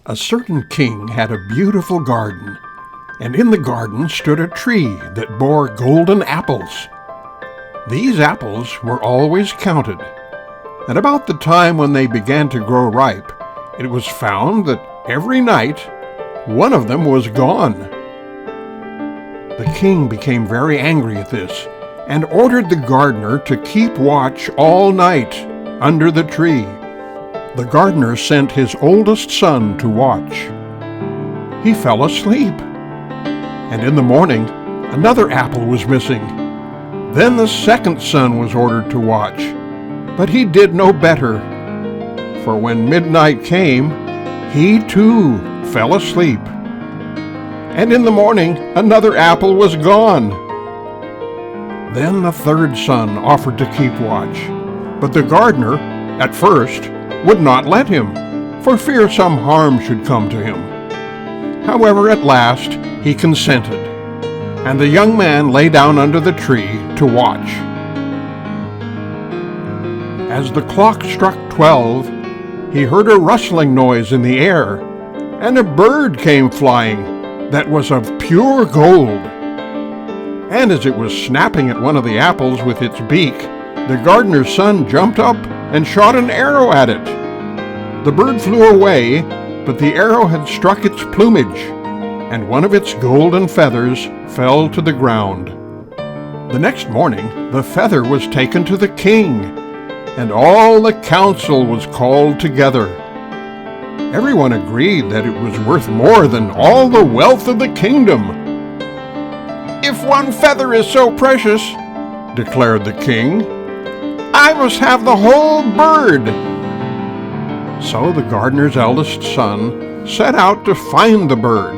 A certain king had a beautiful garden, and in the garden stood a tree that bore golden apples. These apples were always counted, and about the time when they began to grow ripe, it was found that every night one of them was gone. The king became very angry at this and ordered the gardener to keep watch all night under the tree. The gardener sent his oldest son to watch. He fell asleep, and in the morning another apple was missing. Then the second son was ordered to watch, but he did no better, for when midnight came, he too fell asleep. And in the morning another apple was gone. Then the third son offered to keep watch, but the gardener, at first, would not let him, for fear some harm should come to him. However, at last he consented, and the young man lay down under the tree to watch. As the clock struck 12, he heard a rustling noise in the air, and a bird came flying that was of pure gold. And as it was snapping at one of the apples with its beak, the gardener's son jumped up and shot an arrow at it. The bird flew away, but the arrow had struck its plumage, and one of its golden feathers fell to the ground. The next morning, the feather was taken to the king, and all the council was called together. Everyone agreed that it was worth more than all the wealth of the kingdom. "If one feather is so precious," declared the king, "I must have the whole bird." So the gardener's eldest son set out to find the bird.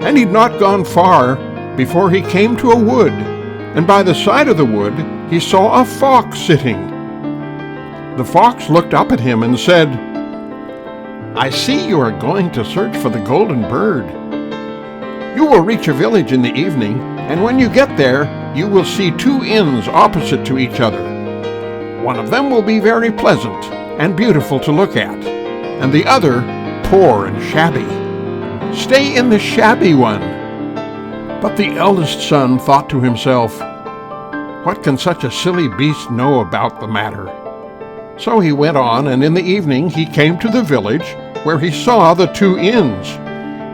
And he'd not gone far before he came to a wood, and by the side of the wood he saw a fox sitting. The fox looked up at him and said, "I see you are going to search for the golden bird. You will reach a village in the evening, and when you get there, you will see two inns opposite to each other. One of them will be very pleasant and beautiful to look at, and the other poor and shabby. Stay in the shabby one." But the eldest son thought to himself, "What can such a silly beast know about the matter?" So he went on, and in the evening he came to the village where he saw the two inns.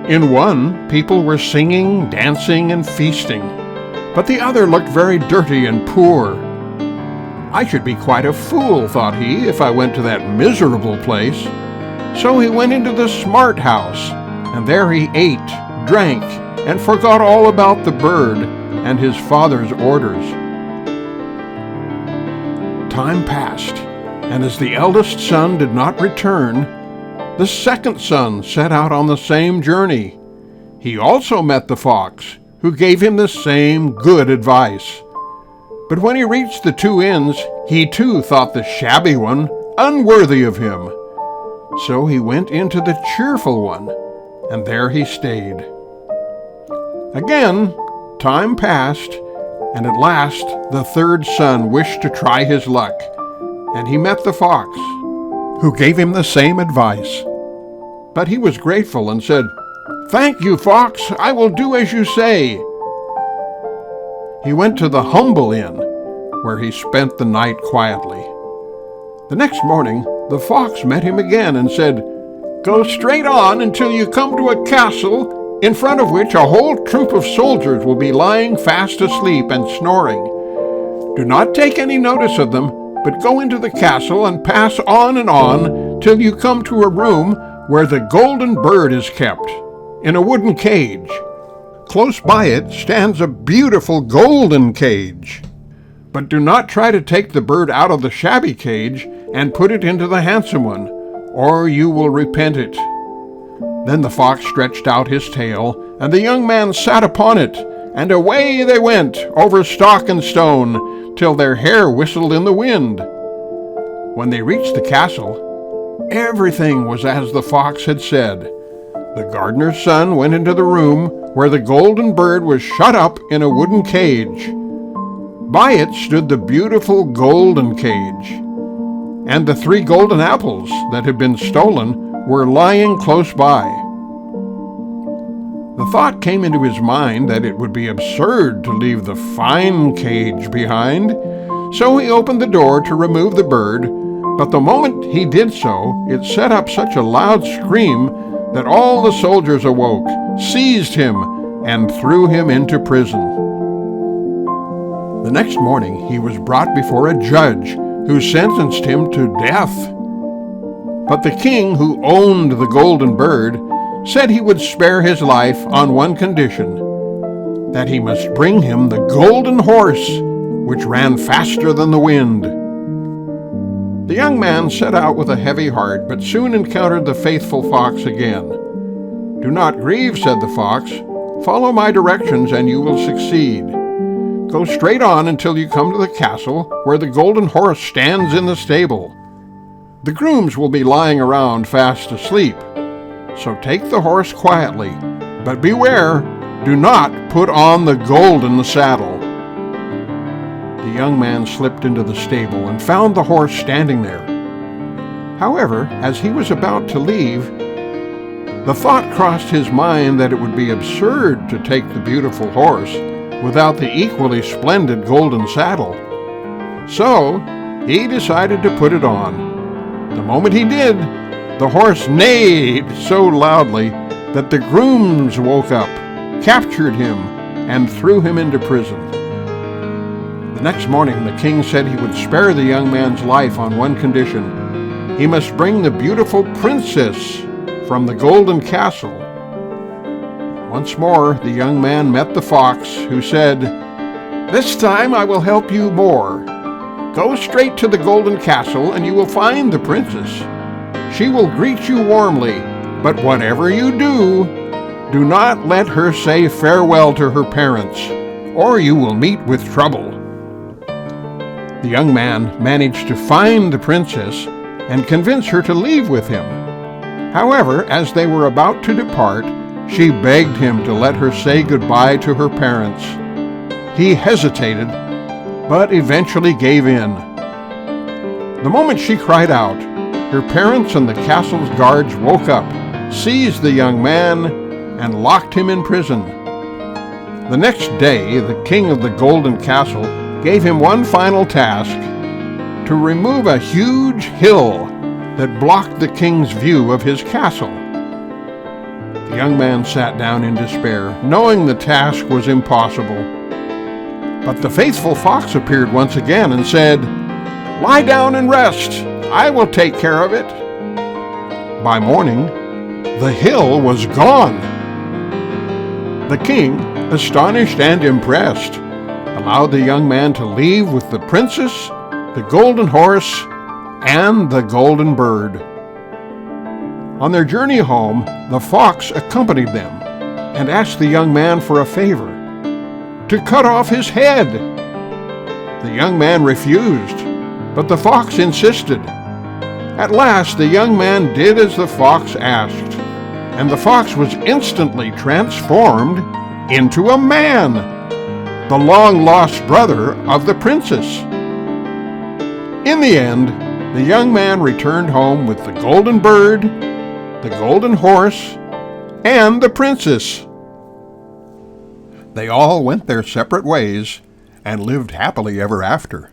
In one, people were singing, dancing, and feasting, but the other looked very dirty and poor. "I should be quite a fool," thought he, "if I went to that miserable place." So he went into the smart house, and there he ate, drank, and forgot all about the bird and his father's orders. Time passed, and as the eldest son did not return, the second son set out on the same journey. He also met the fox, who gave him the same good advice. But when he reached the two inns, he too thought the shabby one unworthy of him. So he went into the cheerful one, and there he stayed. Again, time passed, and at last the third son wished to try his luck, and he met the fox, who gave him the same advice. But he was grateful and said, "Thank you, fox, I will do as you say." He went to the humble inn, where he spent the night quietly. The next morning, the fox met him again and said, "Go straight on until you come to a castle, in front of which a whole troop of soldiers will be lying fast asleep and snoring. Do not take any notice of them, but go into the castle and pass on till you come to a room where the golden bird is kept, in a wooden cage. Close by it stands a beautiful golden cage. But do not try to take the bird out of the shabby cage and put it into the handsome one, or you will repent it." Then the fox stretched out his tail, and the young man sat upon it, and away they went over stock and stone, till their hair whistled in the wind. When they reached the castle, everything was as the fox had said. The gardener's son went into the room where the golden bird was shut up in a wooden cage. By it stood the beautiful golden cage, and the 3 golden apples that had been stolen were lying close by. The thought came into his mind that it would be absurd to leave the fine cage behind, so he opened the door to remove the bird, but the moment he did so, it set up such a loud scream that all the soldiers awoke, seized him, and threw him into prison. The next morning he was brought before a judge who sentenced him to death. But the king, who owned the golden bird, said he would spare his life on one condition, that he must bring him the golden horse, which ran faster than the wind. The young man set out with a heavy heart, but soon encountered the faithful fox again. "Do not grieve," said the fox. "Follow my directions and you will succeed. Go straight on until you come to the castle where the golden horse stands in the stable. The grooms will be lying around fast asleep. So take the horse quietly, but beware, do not put on the golden saddle." The young man slipped into the stable and found the horse standing there. However, as he was about to leave, the thought crossed his mind that it would be absurd to take the beautiful horse without the equally splendid golden saddle. So he decided to put it on. The moment he did, the horse neighed so loudly that the grooms woke up, captured him, and threw him into prison. The next morning the king said he would spare the young man's life on one condition. He must bring the beautiful princess from the golden castle. Once more the young man met the fox, who said, "This time I will help you more. Go straight to the golden castle and you will find the princess. She will greet you warmly, but whatever you do, do not let her say farewell to her parents, or you will meet with trouble." The young man managed to find the princess and convince her to leave with him. However, as they were about to depart, she begged him to let her say goodbye to her parents. He hesitated, but eventually gave in. The moment she cried out, her parents and the castle's guards woke up, seized the young man, and locked him in prison. The next day, the king of the golden castle gave him one final task: to remove a huge hill that blocked the king's view of his castle. The young man sat down in despair, knowing the task was impossible. But the faithful fox appeared once again and said, "Lie down and rest. I will take care of it." By morning, the hill was gone. The king, astonished and impressed, allowed the young man to leave with the princess, the golden horse, and the golden bird. On their journey home, the fox accompanied them and asked the young man for a favor: to cut off his head. The young man refused, but the fox insisted. At last, the young man did as the fox asked, and the fox was instantly transformed into a man, the long-lost brother of the princess. In the end, the young man returned home with the golden bird, the golden horse, and the princess. They all went their separate ways and lived happily ever after.